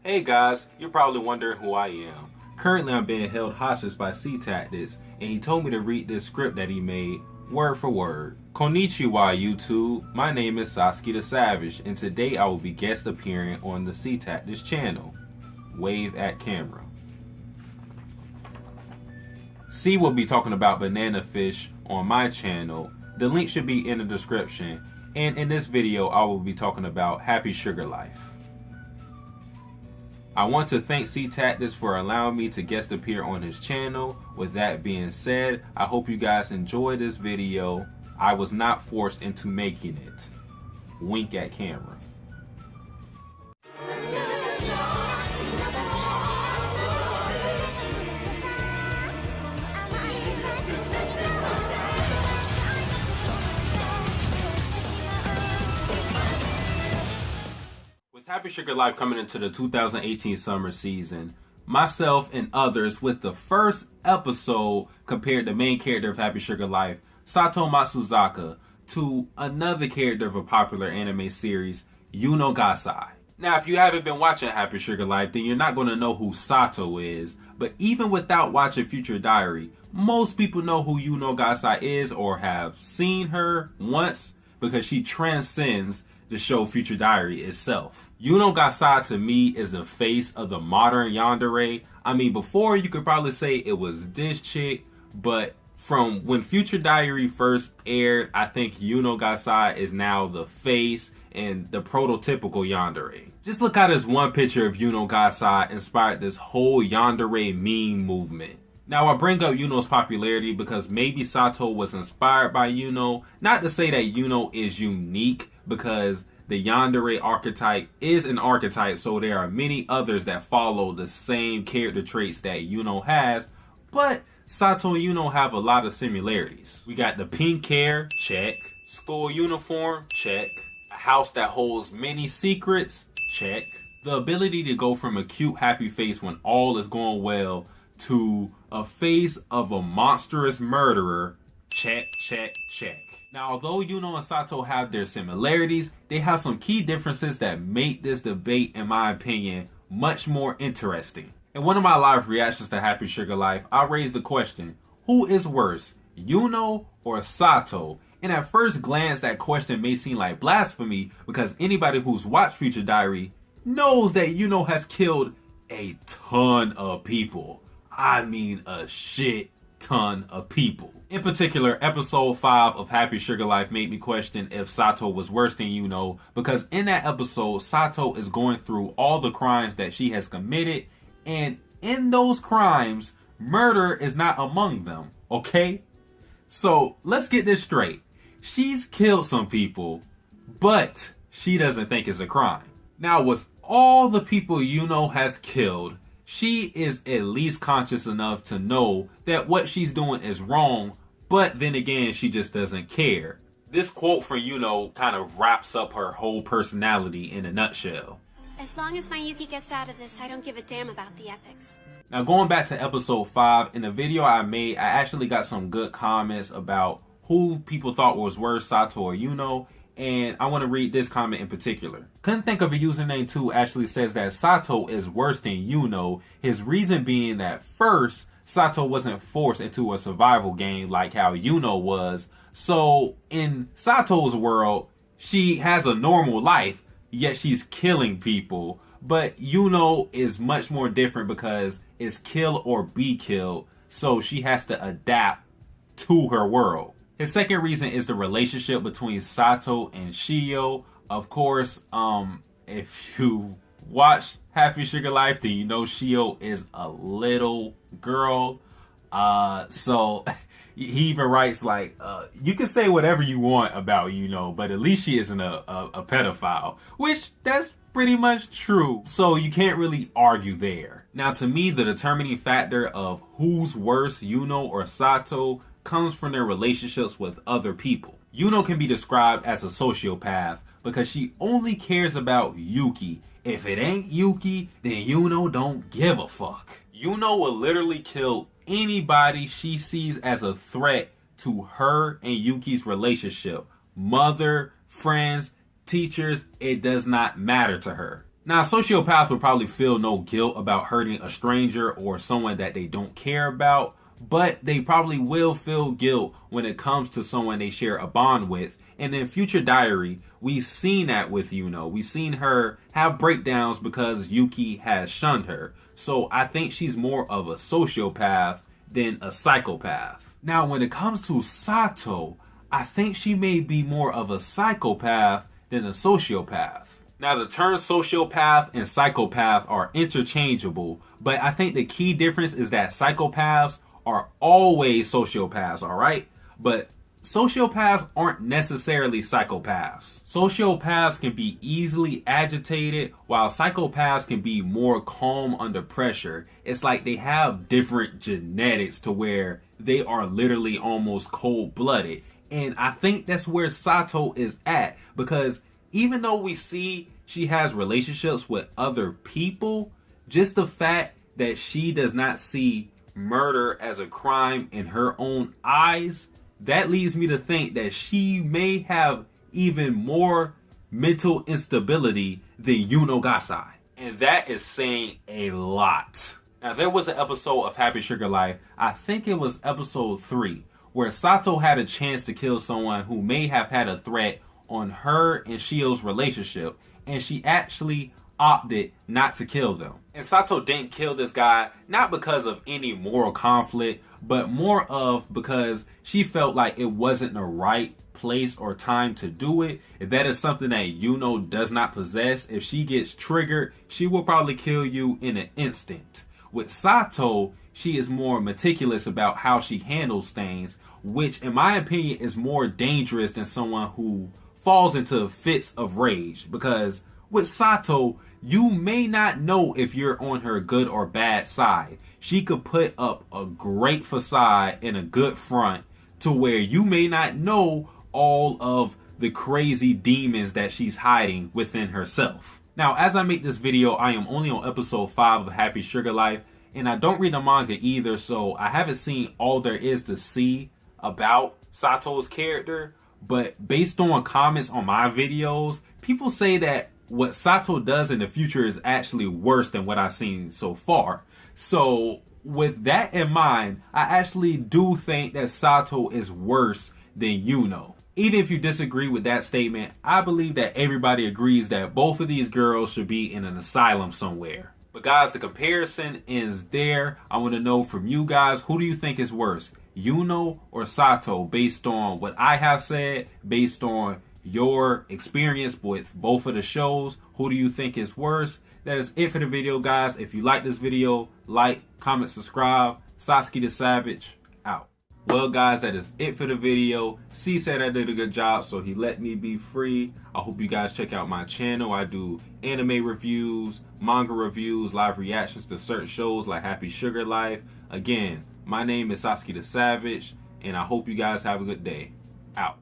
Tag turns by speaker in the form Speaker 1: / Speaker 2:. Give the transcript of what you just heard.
Speaker 1: Hey guys, you're probably wondering who I am. Currently I'm being held hostage by SeaTactics, and he told me to read this script that he made word for word. Konnichiwa YouTube, my name is Sasuke the Savage, and today I will be guest appearing on the SeaTactics channel. Wave at camera. C will be talking about banana fish on my channel. The link should be in the description, and in this video I will be talking about Happy Sugar Life. I want to thank SeaTactics for allowing me to guest appear on his channel. With that being said, I hope you guys enjoy this video. I was not forced into making it. Wink at camera. Happy Sugar Life coming into the 2018 summer season, myself and others with the first episode compared the main character of Happy Sugar Life, Satou Matsuzaka, to another character of a popular anime series, Yuno Gasai. Now, if you haven't been watching Happy Sugar Life, then you're not going to know who Satou is, but even without watching Future Diary, most people know who Yuno Gasai is or have seen her once because she transcends the show Future Diary itself. Yuno Gasai to me is the face of the modern Yandere. I mean, before you could probably say it was this chick, but from when Future Diary first aired, I think Yuno Gasai is now the face and the prototypical Yandere. Just look how this one picture of Yuno Gasai inspired this whole Yandere meme movement. Now, I bring up Yuno's popularity because maybe Satou was inspired by Yuno. Not to say that Yuno is unique, because the Yandere archetype is an archetype, so there are many others that follow the same character traits that Yuno has, but Satou and Yuno have a lot of similarities. We got the pink hair, check. School uniform, check. A house that holds many secrets, check. The ability to go from a cute, happy face when all is going well to a face of a monstrous murderer, check, check, check. Now, although Yuno and Satou have their similarities, they have some key differences that make this debate, in my opinion, much more interesting. In one of my live reactions to Happy Sugar Life, I raised the question, who is worse, Yuno or Satou? And at first glance, that question may seem like blasphemy because anybody who's watched Future Diary knows that Yuno has killed a ton of people. I mean a shit ton of people. In particular, episode 5 of Happy Sugar Life made me question if Satou was worse than Yuno, because in that episode, Satou is going through all the crimes that she has committed, and in those crimes, murder is not among them, okay? So, let's get this straight. She's killed some people, but she doesn't think it's a crime. Now, with all the people Yuno has killed, she is at least conscious enough to know that what she's doing is wrong, but then again, she just doesn't care. This quote from Yuno kind of wraps up her whole personality in a nutshell.
Speaker 2: As long as my Yuki gets out of this, I don't give a damn about the ethics.
Speaker 1: Now, going back to episode 5, in the video I made, I actually got some good comments about who people thought was worse, Satou or Yuno. And I want to read this comment in particular. Couldn't think of a username too actually says that Satou is worse than Yuno. His reason being that first, Satou wasn't forced into a survival game like how Yuno was. So in Satou's world, she has a normal life, yet she's killing people. But Yuno is much more different because it's kill or be killed. So she has to adapt to her world. His second reason is the relationship between Satou and Shio. Of course, if you watch Happy Sugar Life, then you know Shio is a little girl. So he even writes like, you can say whatever you want about Yuno, but at least she isn't a pedophile, which that's pretty much true. So you can't really argue there. Now, to me, the determining factor of who's worse, Yuno or Satou, comes from their relationships with other people. Yuno can be described as a sociopath because she only cares about Yuki. If it ain't Yuki, then Yuno don't give a fuck. Yuno will literally kill anybody she sees as a threat to her and Yuki's relationship. Mother, friends, teachers, it does not matter to her. Now, a sociopath would probably feel no guilt about hurting a stranger or someone that they don't care about, but they probably will feel guilt when it comes to someone they share a bond with. And in Future Diary, we've seen that with Yuno. We've seen her have breakdowns because Yuki has shunned her. So I think she's more of a sociopath than a psychopath. Now, when it comes to Satou, I think she may be more of a psychopath than a sociopath. Now, the terms sociopath and psychopath are interchangeable, but I think the key difference is that psychopaths are always sociopaths, all right? But sociopaths aren't necessarily psychopaths. Sociopaths can be easily agitated, while psychopaths can be more calm under pressure. It's like they have different genetics to where they are literally almost cold-blooded. And I think that's where Satou is at, because even though we see she has relationships with other people, just the fact that she does not see murder as a crime in her own eyes, that leads me to think that she may have even more mental instability than Yuno Gasai. And that is saying a lot. Now, there was an episode of Happy Sugar Life, I think it was episode 3, where Satou had a chance to kill someone who may have had a threat on her and Shio's relationship, and she actually opted not to kill them. And Satou didn't kill this guy, not because of any moral conflict, but more of because she felt like it wasn't the right place or time to do it. If that is something that Yuno does not possess, if she gets triggered, she will probably kill you in an instant. With Satou, she is more meticulous about how she handles things, which in my opinion is more dangerous than someone who falls into fits of rage. Because with Satou, you may not know if you're on her good or bad side. She could put up a great facade and a good front to where you may not know all of the crazy demons that she's hiding within herself. Now, as I make this video, I am only on episode 5 of Happy Sugar Life, and I don't read the manga either, so I haven't seen all there is to see about Satou's character. But based on comments on my videos, people say that what Satou does in the future is actually worse than what I've seen so far. So with that in mind, I actually do think that Satou is worse than Yuno. Even if you disagree with that statement, I believe that everybody agrees that both of these girls should be in an asylum somewhere. But guys, the comparison is there. I want to know from you guys, who do you think is worse, Yuno or Satou, based on what I have said, based on your experience with both of the shows? Who do you think is worse? That is it for the video, guys. If you like this video, like, comment, subscribe. Sasuke the Savage, out. Well, guys, that is it for the video. C said I did a good job, so he let me be free. I hope you guys check out my channel. I do anime reviews, manga reviews, live reactions to certain shows like Happy Sugar Life. Again, my name is Sasuke the Savage, and I hope you guys have a good day. Out.